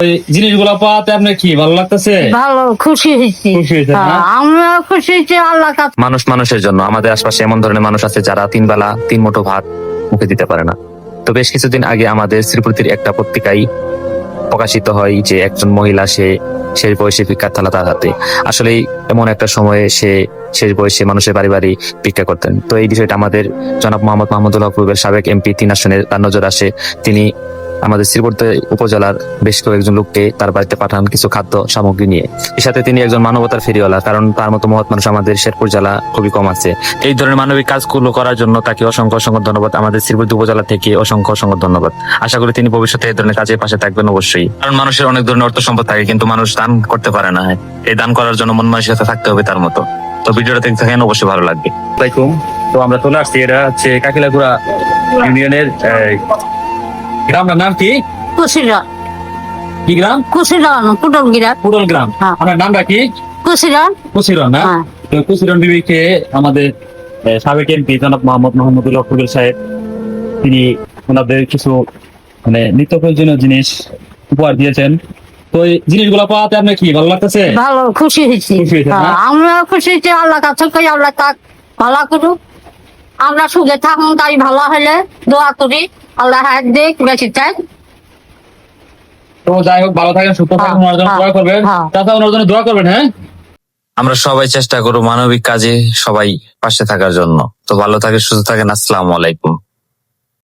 এই জিনিসগুলো পাওয়াতে আপনার কি ভালো লাগতেছে? ভালো, খুশি হয়েছি। খুশি হয়েছেন না? আমরা খুশি হয়েছি, আল্লাহ কাছে। মানুষ মানুষের জন্য আমাদের আশপাশে এমন ধরনের মানুষ আছে যারা 3 বেলা 3 মুঠো ভাত মুখে দিতে পারে না। তো বেশ কিছুদিন আগে আমাদের শ্রীপুরীর একটা পত্রিকায় প্রকাশিত হয় যে একজন মহিলা সে শেষ বয়সে ভিক্ষার থালা তার হাতে। আসলে এমন একটা সময়ে সে শেষ বয়সে মানুষের বাড়ি বাড়ি ভিক্ষা করতেন। তো এই বিষয়টা আমাদের জনাব মোহাম্মদ মাহমুদুল হক পূর্বের সাবেক এমপি 3 আসনে তার নজর আসে। তিনি আমাদের শ্রীপুর উপজেলার বেশ কয়েকজন লোককে তার বাড়িতে পাঠান কিছু খাদ্য সামগ্রী নিয়ে। এর সাথে তিনি একজন মানবতার ফেরিওয়ালা, কারণ তার মতো মহৎ মানুষ আমাদের শেরপুর জেলা খুবই কম আছে। এই ধরনের মানবিক কাজগুলো করার জন্য তাকে অসংখ্য অসংখ্য ধন্যবাদ। আমাদের শ্রীপুর উপজেলা থেকে অসংখ্য অসংখ্য ধন্যবাদ। আশা করি তিনি ভবিষ্যতে এই ধরনের কাজের পাশে থাকবেন অবশ্যই, কারণ মানুষের অনেক ধরনের অর্থ সম্পদ থাকে কিন্তু মানুষ দান করতে পারে না। এই দান করার জন্য মন মানসিকতা থাকতে হবে তার মতো। তো ভিডিওটা দেখতে থাকেন, অবশ্যই ভালো লাগবে। তো আমরা চলে আসছি, এটা হচ্ছে কাকিলাগুড়া ইউনিয়নের গ্রামটার নাম কি? কুশিরান, কি গ্রাম? কুশিরান, কুটল গিরা। পুরল গ্রাম। হ্যাঁ। আপনার নামটা কি? কুশিরান। কুশিরন না? হ্যাঁ। তো কুশিরন বিবিকে আমাদের সাবেক এমপি জনাব মোহাম্মদ মাহমুদুল হক পূর্বের সাহেব তিনি ওনাদের কিছু মানে নিত্য প্রয়োজনীয় জিনিস উপহার দিয়েছেন। তো এই জিনিসগুলো পাওয়াতে আপনার কি ভালো লাগতেছে? ভালো, খুশি হয়েছি। খুশি হয়েছেন না? আমরা খুশি হয়েছি, আল্লাহ কাছে কই আল্লাহ তাক ভালো করুক। আমরা সুখে থাকুন, তাই ভালো হলে দোয়া করি, আল্লাহ হাত দিক বেশি চাই। তো যাই হোক, ভালো থাকেন, সুস্থ থাকেন, ওনার জন্য দোয়া করবেন। হ্যাঁ। চাচা ওনার জন্য দোয়া করবেন। হ্যাঁ, আমরা সবাই চেষ্টা করব মানবিক কাজে সবাই পাশে থাকার জন্য। তো ভালো থাকে, সুস্থ থাকেন। আসসালামু আলাইকুম।